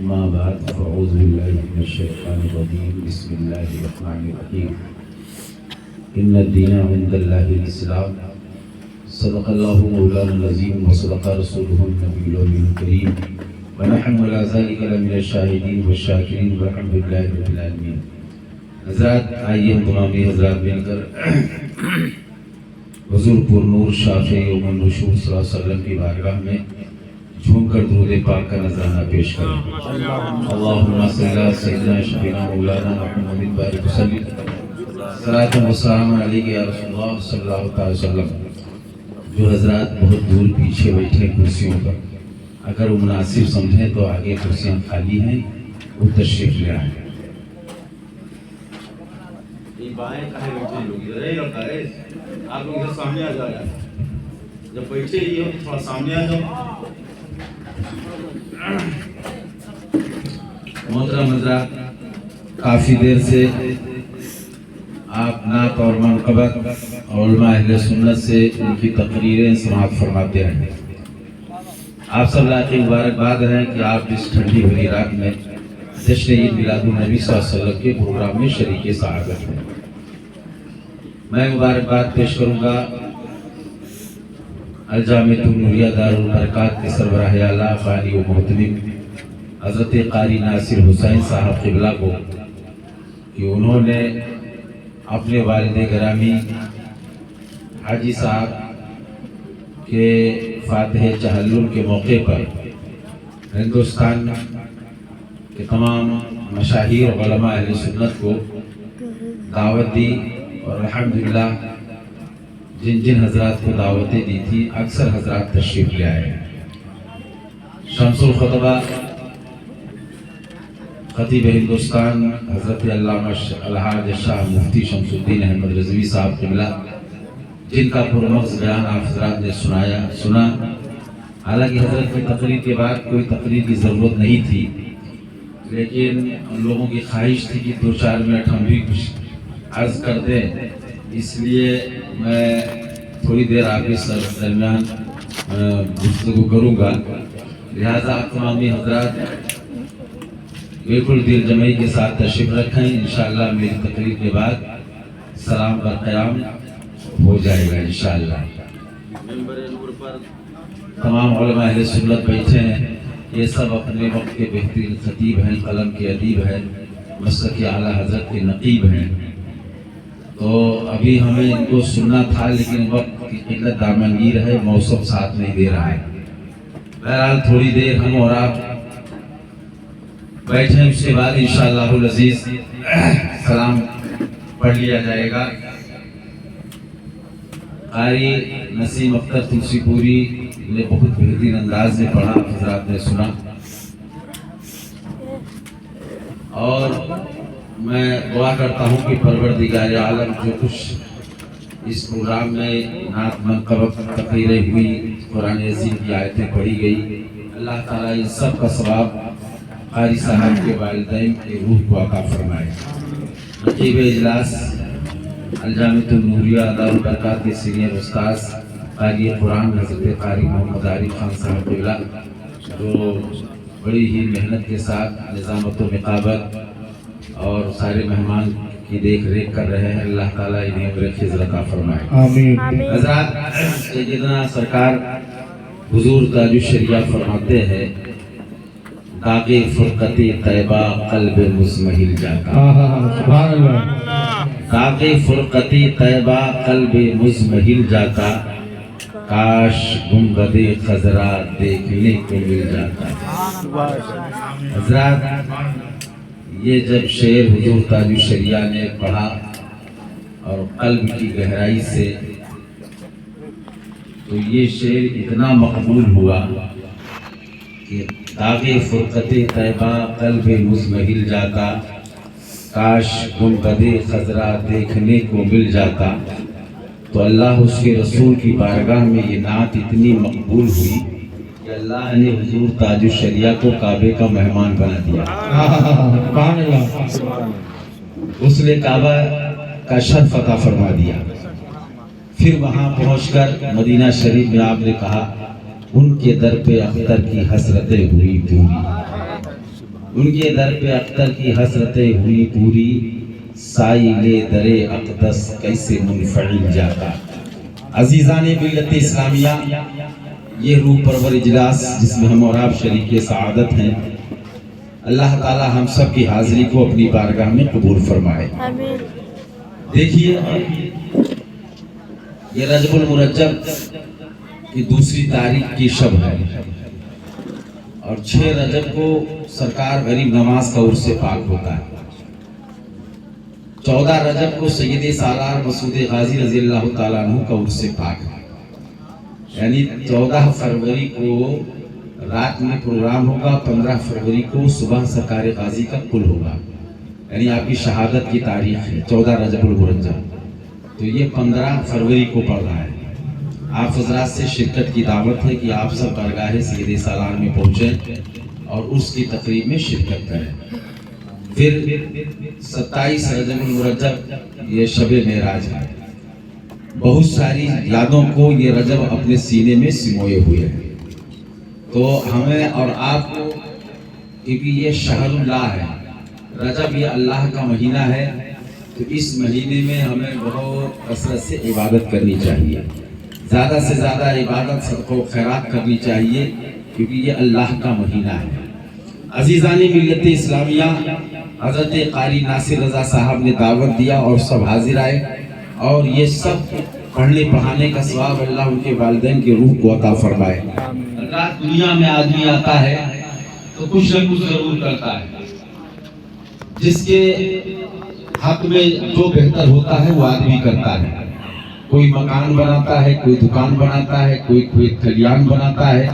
أما بعد فأعوذ بالله من الشيطان الرجيم بسم الله الرحمن الرحيم إن الدين عند الله الإسلام صدق الله مولانا العظيم وصدق رسوله النبي الكريم ونحن على ذلك لمن الشاهدين والشاكرين والحمد لله رب العالمين. حضرات آئیے ہم تمامی حضرات مل کر حضور پر نور شافع یوم النشور صلی اللہ علیہ وسلم کی بارگاہ میں جھوم کر درود پاک کا نذرانہ پیش کریں. اللہم صلی علی سیدنا شفیعنا مولانا محمد بارک وسلم صلاۃ و سلام علیہ یا رسول اللہ صلی اللہ علیہ وسلم. جو حضرات بہت دور پیچھے بیٹھے کرسیوں پر، اگر وہ مناسب سمجھیں تو آگے کرسیاں خالی ہیں، وہ تشریف لے آئیں. بائیں کہاں بیٹھے لوگ ادھر ہی رکھا ہے، آپ لوگ ادھر سامنے آ جائے. جب بیٹھے ہی ہو تھوڑا سامنے آ جاؤ. محترم حضرات، کافی دیر سے آپ نعت اور منقبت علماء اہل سنت سے ان کی تقریریں سماعت فرماتے رہے. آپ صلی اللہ کی مبارکباد ہے کہ آپ اس ٹھنڈی بھری رات میں جشن عید میلاد النبی صلی اللہ علیہ وسلم کے پروگرام میں شریک سعادت ہیں. میں مبارکباد پیش کروں گا الجامعۃ النوریہ دار البرکات کے سربراہ اعلیٰ قاری و محتمم حضرت قاری ناصر حسین صاحب قبلہ کو کہ انہوں نے اپنے والد گرامی حاجی صاحب کے فاتح چہلم کے موقع پر ہندوستان کے تمام مشاہیر علماء اہل سنت کو دعوت دی، اور الحمدللہ جن جن حضرات کو دعوتیں دی تھی اکثر حضرات تشریف لے آئے. شمس الخطبہ خطیب ہندوستان حضرت علامہ الحاج شاہ مفتی شمس الدین احمد رضوی صاحب قبلہ، جن کا پرمغز بیان آپ حضرات نے سنا. حالانکہ حضرت کی تقریر کے بعد کوئی تقریر کی ضرورت نہیں تھی، لیکن ان لوگوں کی خواہش تھی کہ 2-4 منٹ ہم بھی کچھ عرض کر دیں، اس لیے میں تھوڑی دیر آپ کے درمیان گفتگو کروں گا. لہذا آپ تمامی حضرات بالکل دل جمعی کے ساتھ تشریف رکھیں. انشاءاللہ میری تقریر کے بعد سلام پر قیام ہو جائے گا انشاءاللہ. ممبر نور پر تمام علماء اہل سنت بیٹھے ہیں، یہ سب اپنے وقت کے بہترین خطیب ہیں، قلم کے ادیب ہیں، مسلک اعلیٰ حضرت کے نقیب ہیں. تو ابھی ہمیں ان کو سننا تھا، لیکن وقت کی قلت دامنگیر ہے، موسم ساتھ نہیں دے رہا ہے. بہرحال تھوڑی دیر ہم اور آپ بیٹھیں، اس کے بعد انشاءاللہ العزیز سلام پڑھ لیا جائے گا. قاری نسیم اختر تلسی پوری نے بہت بہترین انداز میں پڑھا، حضرات نے سنا. اور میں دعا کرتا ہوں کہ پروردگار عالم جو کچھ اس پروگرام میں نعت منقبت تقریریں ہوئی، قرآن عظیم کی آیتیں پڑھی گئی، اللہ تعالیٰ ان سب کا ثواب قاری صاحب کے والدین کے روح کو عطا فرمائے. نقیب اجلاس الجامعۃ النوریہ دار البرکات کے سینئر استاذ قاری قرآن حضرت قاری محمد عارف خان صاحب قبلہ، جو بڑی ہی محنت کے ساتھ نظامت و مقابت اور سارے مہمان کی دیکھ ریکھ کر رہے ہیں. اللہ تعالیٰ انہیں عمر خضر عطا فرمائے. آمین. حضرات، سیدنا سرکار حضور تاج الشریعہ فرماتے ہیں داغ فرقت طیبہ قلب مزمحل جاتا. سبحان اللہ. داغ فرقت طیبہ قلب مزمحل جاتا، کاش گنبد خضرا دیکھنے کو مل جاتا. حضرات، یہ جب شعر حضور تاج الشریعہ نے پڑھا اور قلب کی گہرائی سے، تو یہ شعر اتنا مقبول ہوا کہ داغ فرقت طیبہ قلب مزمحل جاتا، کاش گنبد خضرا دیکھنے کو مل جاتا. تو اللہ اس کے رسول کی بارگاہ میں یہ نعت اتنی مقبول ہوئی کہ اللہ نے حضور تاج الشریعہ کو کعبے کا مہمان بنا دیا. سبحان اللہ. اس نے کعبہ کا شرف عطا فرما دیا. پھر وہاں پہنچ کر مدینہ شریف میں آپ نے کہا ان کے در پہ اختر کی حسرتیں ہوئی پوری. ان کے در پہ اختر کی حسرتیں ہوئی پوری، سائلِ در اقدس کیسے منفعل جاتا۔ عزیزان ملت اسلامیہ، یہ روح پرور اجلاس جس میں ہم اور آپ شریک سعادت ہیں، اللہ تعالی ہم سب کی حاضری کو اپنی بارگاہ میں قبول فرمائے۔ دیکھیے، یہ رجب المرجب کی دوسری تاریخ کی شب ہے اور 6 رجب کو سرکار غریب نواز کا عرس پاک ہوتا ہے۔ 14 رجب کو سید سالار مسعود غازی رضی اللہ تعالیٰ عنہ کا عرس پاک ہے، یعنی 14 فروری کو رات میں پروگرام ہوگا، 15 فروری کو صبح سرکار غازی کا قل ہوگا، یعنی آپ کی شہادت کی تاریخ ہے 14 رجب المرجب، تو یہ 15 فروری کو پڑ رہا ہے۔ آپ حضرات سے شرکت کی دعوت ہے کہ آپ سب درگاہ سید سالار میں پہنچیں اور اس کی تقریب میں شرکت کریں۔ پھر 27 رجب المرجب یہ شب معراج ہے۔ بہت ساری یادوں کو یہ رجب اپنے سینے میں سموئے ہوئے ہیں، تو ہمیں اور آپ کو، کیونکہ یہ شہر اللہ ہے، رجب یہ اللہ کا مہینہ ہے، تو اس مہینے میں ہمیں بہت کثرت سے عبادت کرنی چاہیے، زیادہ سے زیادہ عبادت صدقہ و خیرات کرنی چاہیے، کیونکہ یہ اللہ کا مہینہ ہے۔ عزیزان ملت اسلامیہ، حضرت قاری ناصر رضا صاحب نے دعوت دیا اور سب حاضر آئے، اور یہ سب پڑھنے پڑھانے کا ثواب اللہ ان کے والدین کی روح کو عطا فرمائے۔ اللہ، دنیا میں آدمی آتا ہے تو کچھ نہ کچھ ضرور کرتا ہے، جس کے حق میں جو بہتر ہوتا ہے وہ آدمی کرتا ہے۔ کوئی مکان بناتا ہے، کوئی دکان بناتا ہے، کوئی کھلیان بناتا ہے،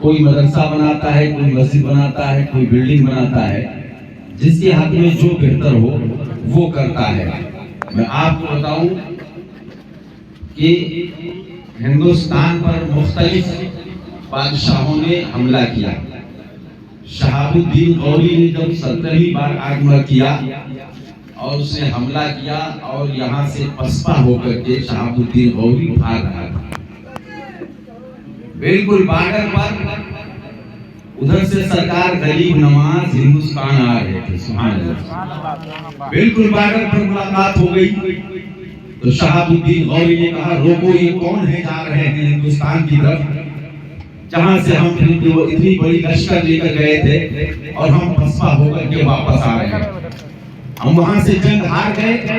کوئی مدرسہ بناتا ہے، کوئی مسجد بناتا ہے، کوئی بلڈنگ بناتا ہے، جس کے حق میں جو بہتر ہو وہ کرتا ہے۔ میں آپ کو بتاؤں کہ ہندوستان پر مختلف بادشاہوں نے حملہ کیا۔ شہاب الدین غوری نے جب 17ویں بار آگمہ کیا اور اس نے حملہ کیا، اور یہاں سے پسپا ہو کر کے شہاب الدین غوری بھاگ رہا تھا، بالکل بارڈر پر۔ ادھر سے سرکار غریب نواز ہندوستان آ رہے تھے، سبحان اللہ، بالکل بارڈر پر ملاقات ہو گئی، تو شہاب الدین غوری نے کہا روکو، یہ کون ہے جا رہے ہیں ہندوستان کی طرف، جہاں سے ہم اتنی بڑی لشکر لے کر گئے تھے اور ہم پسپا ہو کر کے واپس آ رہے ہیں، ہم وہاں سے جنگ ہار گئے،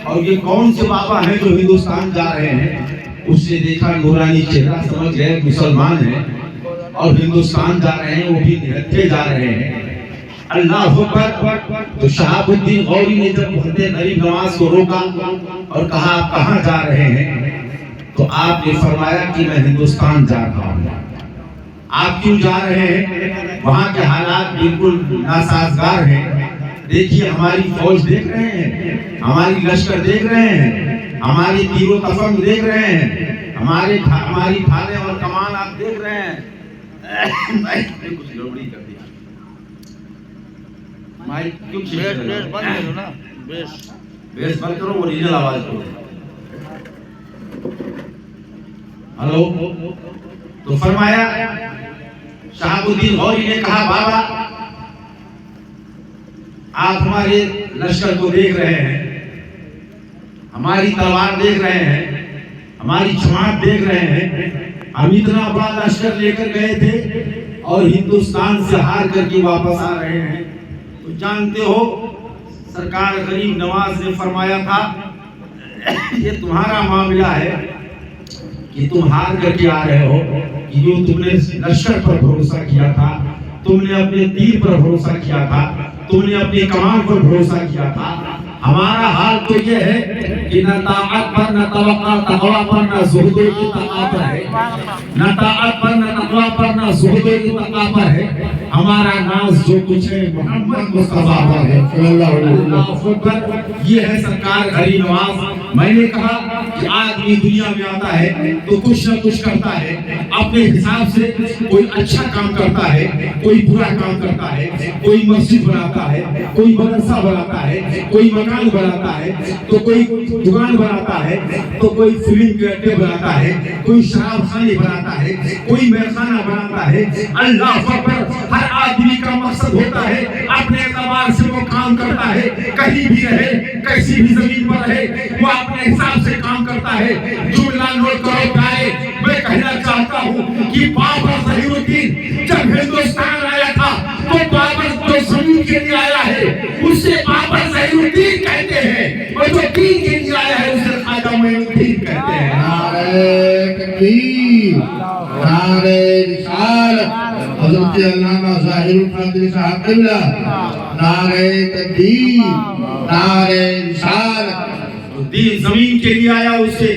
اور یہ کون سے بابا ہیں جو ہندوستان جا رہے ہیں؟ اس نے دیکھا نورانی چہرہ، سمجھ گئے مسلمان ہیں اور ہندوستان جا رہے ہیں، وہ بھی نہتے جا رہے ہیں۔ اللہ اکبر! تو شہاب الدین غوری نے جب حضرت غریب نواز کو روکا اور کہا آپ کہاں جا رہے ہیں، تو آپ نے فرمایا کہ میں ہندوستان جا رہا ہوں۔ آپ کیوں جا رہے ہیں؟ وہاں کے حالات بالکل ناسازگار ہیں، دیکھیے ہماری فوج دیکھ رہے ہیں، ہماری لشکر دیکھ رہے ہیں، ہماری تیر و تفنگ دیکھ رہے ہیں، ہماری ڈھالیں اور کمان آپ دیکھ رہے ہیں۔ کچھ گڑبڑی کر دیا، مائک کیوں کھینچ رہے ہو؟ بیس بند کرو نا، بیس بند کرو، اوریجنل آواز کرو۔ ہلو، تو فرمایا شہاب الدین غوری نے کہا بابا آپ ہمارے لشکر کو دیکھ رہے ہیں، ہماری تلوار دیکھ رہے ہیں، ہماری جماعت دیکھ رہے ہیں، ہم اتنا بڑا لشکر لے کر گئے تھے اور ہندوستان سے ہار کر کے واپس آ رہے ہیں، تو جانتے ہو سرکار غریب نواز نے فرمایا تھا یہ تمہارا معاملہ ہے کہ تم ہار کر کے آ رہے ہو، کہ جو تم نے لشکر پر بھروسہ کیا تھا، تم نے اپنے تیر پر بھروسہ کیا تھا، تم نے اپنے کمان پر بھروسہ کیا تھا۔ ہمارا حال تو یہ ہے کہ نہ طاعت پر، نہ توقع تقوی پر، نہ زہد و اتقا پر ہے، نہ طاعت پر، نہ تقوی پر، نہ زہد و اتقا پر ہے، ہمارا ناز جو کچھ ہے محمد مصطفیٰ پر ہے۔ اللہ اکبر! یہ ہے سرکار غریب نواز۔ میں نے کہا کہ آدمی دنیا میں آتا ہے تو کچھ نہ کچھ کرتا ہے، اپنے حساب سے کوئی اچھا کام کرتا ہے، کوئی برا کام کرتا ہے، کوئی مسجد بناتا ہے، کوئی مدرسہ بناتا ہے، کوئی مکان بناتا ہے، تو کوئی دکان بناتا ہے، تو کوئی فلم کے اڈے بناتا ہے، کوئی شراب خانے بناتا ہے، کوئی میخانہ بناتا ہے۔ اللہ اکبر! ہر آدمی کا مقصد मकसद होता है, अपने एतबार से वो काम करता है, कहीं भी रहे, कैसी भी जमीन पर रहे, वो अपने हिसाब से काम करता है। जुमला नोट करो गाए, मैं कहना चाहता हूँ कि बाबर ज़हीरुद्दीन जब हिंदुस्तान आया था तो बाबर जो जमीन के लिए आया है उसे बाबर ज़हीरुद्दीन कहते हैं, और जो दीन के लिए आया है उसे ख्वाजा मोइनुद्दीन कहते हैं। नारे तकबीर, नारे रिसालत, हज़रत अल्लामा ज़ाहिरुल क़ादरी साहब क़िबला, नारे तकबीर, नारे रिसालत। दीन जमीन के लिए आया उसे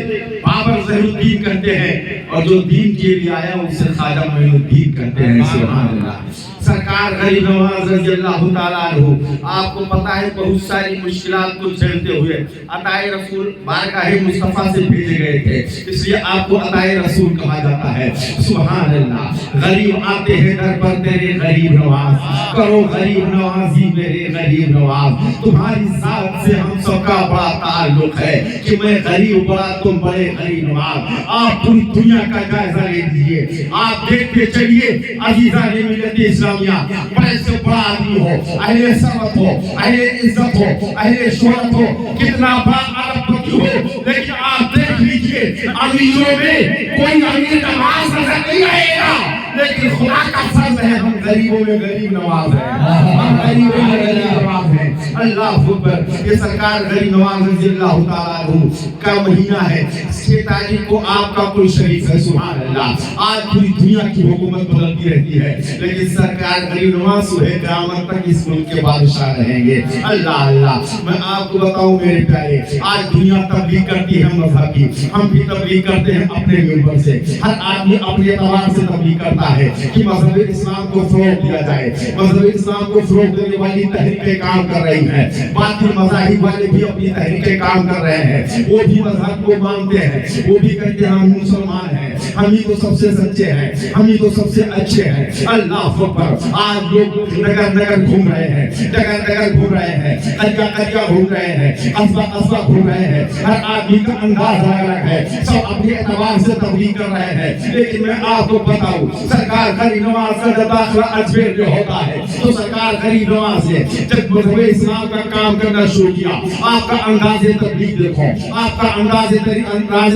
बाबर ज़हीरुद्दीन कहते हैं, और जो दीन के लिए आया उसे ख्वाजा मोइनुद्दीन कहते हैं। सुभान अल्लाह। सरकार गरीब नवाज रज़ियल्लाहु ताला अन्हु, आपको पता है बहुत सारी मुश्किलात को झेलते हुए अताए रसूल बारगाह मुस्तफा से भेजे गए थे, इसलिए आपको अताए रसूल कहा जाता है। सुभान अल्लाह। गरीब आते हैं दर पर तेरे गरीब नवाज, करो गरीब नवाजी मेरे गरीब नवाज। तुम्हारी जात से हम सबका बड़ा ताल्लुक है कि मैं गरीब बड़ा तुम बड़े गरीब नवाज। आप पूरी दुनिया का जायजा ले लीजिए, आप देखते चलिए अजीजा ने मिलती इस्लामिया, बड़े से बड़ा आदमी हो, अहले सरवत हो, अहले इज्जत हो, अहले शोहरत हो, कितना बड़ा अरबपति हो, लेकिन आप देख लीजिए अमीरों में कोई अमीर नवाज नजर नहीं आएगा, लेकिन खुदा का फर्ज है हम गरीबों में गरीब नवाज हैं, हम गरीबों में गरीब नवाज हैं। अल्लाह अकबर। ये सरकार गरीब नवाज रज़ियल्लाहु ताला अन्हु का महीना है, 6 तारीख को आपका कोई शरीफ है। सुभान अल्लाह। आज पूरी दुनिया की हुकूमत बदलती रहती है, लेकिन सरकार गरीब नवाज सुबह क़यामत तक इस मुल्क के बादशाह रहेंगे। अल्लाह अल्लाह। मैं आपको बताऊं मेरे प्यारे, आज दुनिया तबलीग करती है मजहब की, हम भी तबलीग करते हैं अपने मिंबर से। हर आदमी अपने एतबार से तबलीग करता है कि मजहब इस्लाम को फरोग दिया जाए। मजहब इस्लाम को फरोग देने वाली तहरीकें काम कर रही हैं, बाकी मज़ाहिब वाले भी अपनी तहरीकें काम कर रहे हैं, वो भी मजहब को मानते हैं, वो भी कहते हैं हम मुसलमान हैं, हम ही तो सबसे सच्चे हैं, हम ही तो सबसे अच्छे हैं। अल्लाह अकबर। आज लोग नगर नगर घूम रहे हैं, जगह जगह घूम रहे हैं, करिया करिया घूम रहे हैं, कस्बा कस्बा घूम रहे हैं, हर आदमी का अंदाज अलग है, सब अपने एतबार से तबलीग कर रहे हैं। लेकिन मैं आपको बताऊं, सरकार गरीब नवाज का दाखिला अजमेर में होता है, तो सरकार गरीब नवाज ने जब मजहब इस्लाम का काम करना शुरू किया, आपका अंदाज़े तबलीग देखो, आपका अंदाज़े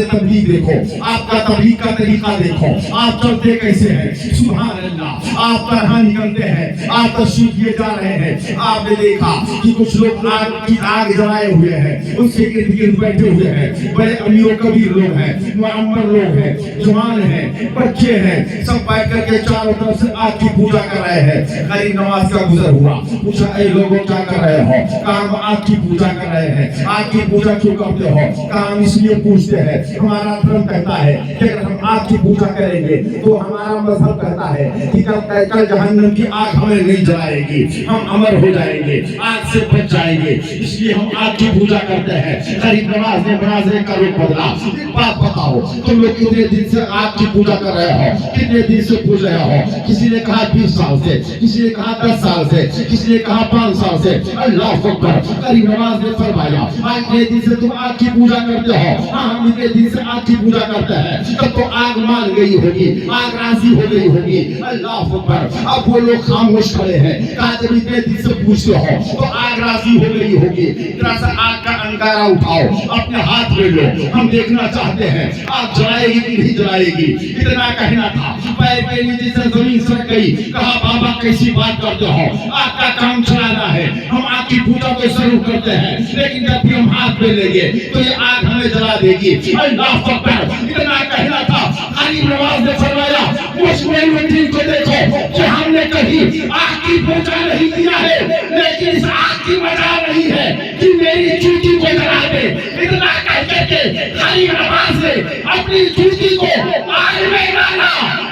तबलीग देखो, आपका तबलीग का तरीका देखो, आप चलते कैसे हैं। सुभान अल्लाह। आप तरह निकलते हैं, आप तशरीफ किए जा रहे हैं। आपने देखा कि कुछ लोग आग की आग जलाए हुए हैं, उसके इर्द गिर्द बैठे हुए हैं, बड़े अमीर कबीर लोग हैं, मुअम्मर लोग हैं, जवान हैं, बच्चे हैं, सब बैठ करके चारों तरफ से आग की पूजा कर रहे हैं। गरीब नवाज का गुजर हुआ, पूछा ऐ लोगों क्या कर रहे हो? कहा हम आग की पूजा कर रहे हैं। आग की पूजा क्यों करते हो? कहा हम इसलिए पूछते हैं, हमारा धर्म कहता है कि अगर हम आग की पूजा करेंगे तो हमारा मजहब कहता है कि कल जहन्नम की आग हमें नहीं जलाएगी, हम अमर हो जाएंगे, आग से बच जाएंगे, इसलिए हम आग की पूजा करते हैं। गरीब नवाज ने मुनाज़रे का रुख बदला। एक बात बताओ, तुम लोग कितने दिन से आग की पूजा कर रहे हो? कितने दिन से पूछ रहे हो? किसी ने कहा 20 साल से, किसी ने कहा 10 साल से, किसी ने कहा 5 साल से। अल्लाह अकबर। गरीब नवाज ने फरमाया, आज इतने दिन से तुम आग की पूजा करते हो, हाँ हम इतने दिन से आग की पूजा करते हैं, तब तो आग मान गई होगी, आग राजी हो गई होगी। अल्लाह अकबर। अब वो लोग खामोश खड़े हैं, कहा जब इतने दिन से पूछते हो तो आग राजी हो गई होगी, जरा सा आग का अंगारा उठाओ, अपने हाथ में लो, हम देखना चाहते हैं आग जलाएगी कि नहीं जलाएगी। इतना कहना था, पैर के नीचे से जमीन सड़ गई। कहा बाबा कैसी बात करते हो, आग का काम चलाना है, हम आग की पूजा को शुरू करते हैं, लेकिन जब भी हम हाथ में लेंगे तो ये आग हमें जला देगी। अल्लाह अकबर। इतना कहना था, गरीब नवाज ने फरमाया, मुस्लिम को देखो कि हमने कहीं आग की पूजा नहीं किया है, लेकिन इस आग की मजाल नहीं है कि मेरी जूती को जला दे। इतना कहते थे गरीब नवाज ने अपनी जूती को आग में डाला,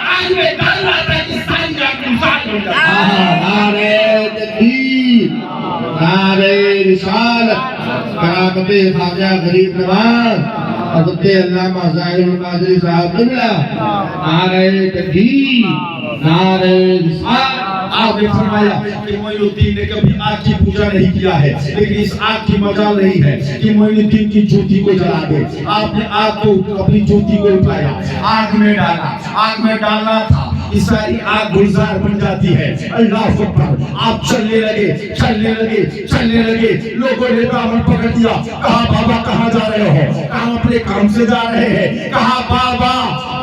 आग में डाला ताकि सारी आग इंसान बन जाए। नारे तकबीर, नारे रिसालत, करामते ख्वाजा गरीब नवाज हज़रत अल्लामा ज़ाहिरुल क़ादरी साहब क़िबला, नारे तकबीर, नारे रिसालत। आपने फरमाया कि मोइनुद्दीन ने कभी आग की पूजा नहीं किया है, लेकिन इस आग की मजाल नहीं है कि मोइनुद्दीन की जूती को जला दे। आपने आग को अपनी जूती को उठाया, आग में डाला, आग में डालना था कि सारी आग गुलजार बन जाती है। अल्लाह अकबर। आप चलने लगे, लोगों ने दामन पकड़ दिया, कहा बाबा कहाँ जा रहे हो, कहाँ अपने काम से जा रहे हैं, कहा बाबा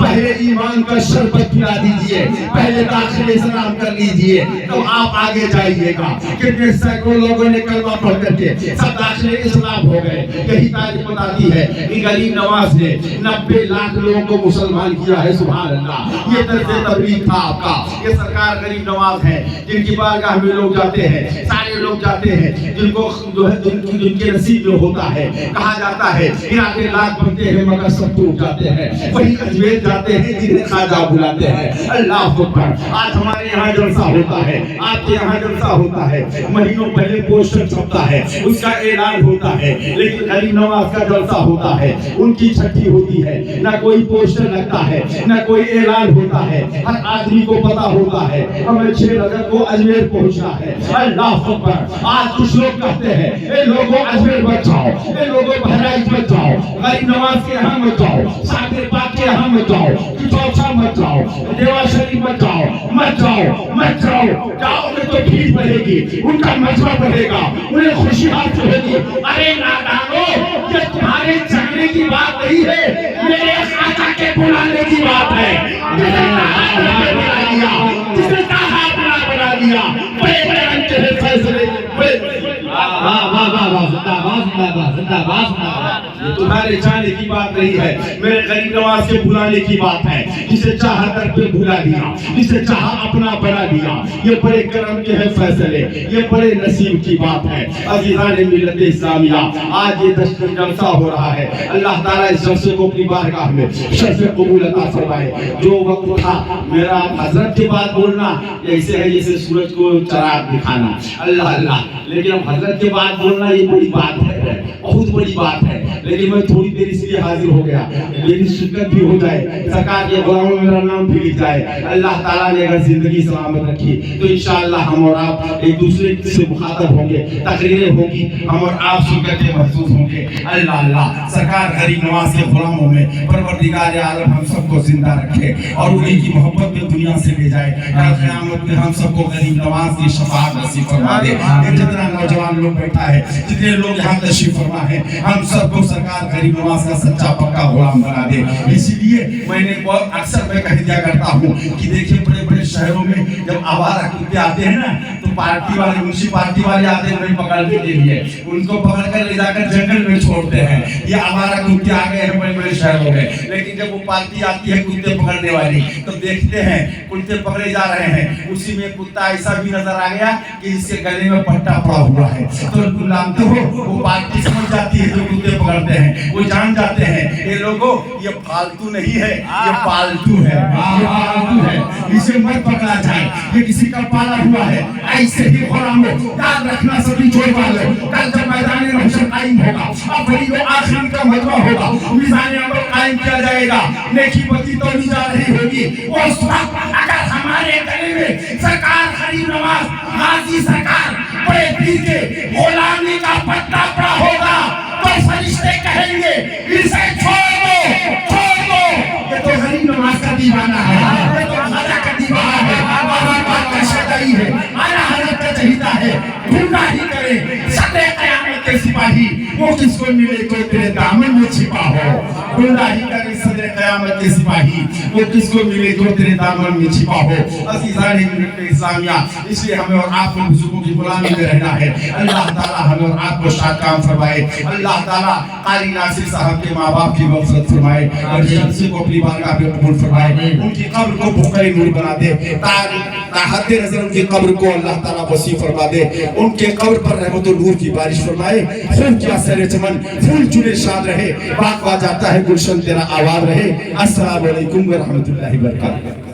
पहले ईमान का शरबत पिला दीजिए, पहले दाखिल इस्लाम कर लीजिए, तो आप आगे जाइएगा। कितने सैकड़ों लोगों ने कलमा पढ़ करके सब दाखिल इस्लाम हो गए। यही तारीफ बताती है कि गरीब नवाज ने 90 लाख लोगों को मुसलमान किया है। सुभान अल्लाह। ये तरफ तबलीग था आपका। ये सरकार गरीब नवाज है, जिनकी बारगाह में लोग जाते हैं, सारे लोग जाते हैं, जिनको जो है जिनके नसीब में होता है। कहा जाता है 90 लाख बनते हैं मगर सब टूट जाते हैं। वही अजमेर जाते हैं जिन्हें खाजा बुलाते हैं। अल्लाह अकबर। आज हमारे यहाँ जलसा होता है, आपके यहाँ जलसा होता है, महीनों पहले पोस्टर छपता है, उसका ऐलान होता है, लेकिन गरीब नवाज का जलसा होता है, उनकी छठी होती है, ना कोई पोस्टर लगता है, ना कोई ऐलान होता है, हर आदमी को पता होता है हमें 6 रजब को अजमेर पहुंचना है। अल्लाह अकबर। आज कुछ लोग कहते हैं ए लोगों अजमेर मत जाओ, ए लोगों बहराइच मत जाओ, गरीब नवाज के यहाँ मत जाओ, साकिर पाक के यहाँ मत जाओ, चौसा मत जाओ, देवा शरीफ मत जाओ, जाओगे तो भीड़ बढ़ेगी, उनका मजमा बढ़ेगा, उन्हें खुशी हासिल होगी। अरे नादानो, ये तुम्हारे जाने की बात नहीं है, मेरे खाका के बुलाने की बात है। जिसने कहा बना दिया, बड़े बड़े अंके फैसले, ये तुम्हारे जाने की बात नहीं है, मेरे गरीब नवाज के बुलाने की बात है। जिसे चाहा कर पे बुला दिया, जिसे चाहा अपना बना दिया। ये बड़े करम के हैं फैसले, ये बड़े नसीब की बात है। अज़ीज़ान मिल्लत इस्लामिया, आज ये दस्तूर जलसा हो रहा है। अल्लाह ताला इस जलसे को अपनी बारगाह में शर्फ़ कबूल अता फरमाए। जो वक्त था मेरा हजरत के बाद बोलना ऐसे है जैसे सूरज को चराग दिखाना। अल्लाह अल्लाह। लेकिन अब हजरत के बाद बोलना ये बड़ी बात है, बहुत बड़ी बात है। लेकिन मैं थोड़ी देर इसलिए हाजिर हो गया, मेरी शिरकत भी हो जाए, सरकार के गुलामों में मेरा नाम भी लिख जाए। अल्लाह ताला ने अगर जिंदगी सलामत रखी तो इंशाअल्लाह हम और आप एक दूसरे से मुखातब होंगे, तकरीरें होंगी, हम और आप सुनकर के महसूस होंगे। अल्लाह अल्लाह। सरकार गरीब नवाज के गुलामों में परवरदिगार आलम हम सबको जिंदा रखे और उन्हीं की मोहब्बत में दुनिया से ले जाए। कल क़यामत में हम सबको गरीब नवाज की शफाअत नसीब फरमा दे। जितना नौजवान लोग बैठा है, जितने लोग यहाँ तशरीफ फरमा है, हम सबको सरकार गरीब नवाज का सच्चा पक्का गुलाम बना दे। इसीलिए मैंने बहुत अक्सर मैं कह दिया करता हूँ कि देखिए बड़े बड़े शहरों में जब आवारा कुत्ते आते हैं ना, तो पार्टी वाले म्युनिसिपालिटी वाले आते हैं उन्हें पकड़ने के लिए, उनको पकड़कर ले जाकर जंगल में छोड़ते हैं। ये आवारा कुत्ते आ गए हैं बड़े बड़े शहरों में। लेकिन जब वो पार्टी आती है कुत्ते पकड़ने वाली, तो देखते हैं कुत्ते पकड़े जा रहे हैं, उसी में कुत्ता ऐसा भी नजर आ गया कि इसके गले में पट्टा पड़ा हुआ है। तो जानते हो वो पार्टी समझ जाती है जो कुत्ते पकड़ते हैं, वो जान जाते हैं ये लोगों ये फालतू नहीं है, ये पालतू है, ये पालतू है, इसे मत पकड़ा जाए, ये किसी का पाला हुआ है। ऐसे ही गुलामों याद रखना सभी जोड़ वाले, कल जब मैदान महशर कायम होगा, अब बड़ी वो आखिरी का मजमा होगा, मीज़ान अमल कायम किया जाएगा, नेकी बदी तोड़ी जा रही होगी। उस वक्त अगर हमारे गले में सरकार गरीब नवाज गाजी सरकार बड़े पीर के गुलामी का पट्टा पड़ा होगा, तो फरिश्ते कहेंगे इसे छोड़ दो। ये तो गरीब नवाज का दीवाना है, ये तो खाजा का दीवाना है, हमारे बात का शदाई है, आला हजरत का चहीता है। ढूंढा ही करे सदे क़यामत के सिपाही, वो किसको मिले तो तेरे दामन में छिपा हो। ढूंढा ही करे सदे क़यामत के सिपाही, वो किसको मिले जो तेरे दामन में छिपा हो। अज़ीज़ान मिल्लत इस्लामिया, इसलिए हमें और आपको बुजुर्गों की गुलामी में रहना है। अल्लाह ताला हमें और आपको शाद काम फरमाए। अल्लाह ताला कारी नासिर साहब के माँ बाप की मग़फ़िरत फरमाए और जलसे को अपनी बारगाह में कबूल फरमाए। उनकी कब्र को बुक़ाए नूर बना दे, ताहत नज़र उनकी कब्र को अल्लाह ताला वसी फरमा दे। उनके कब्र पर रहमत और नूर की बारिश फरमाए। खून क्या सरे चमन, फूल चुने शाद रहे, बाग जाता है गुलशन तेरा आवाज़ रहे। अस्सलामु अलैकुम व रहमतुल्लाहि व बरकातहू।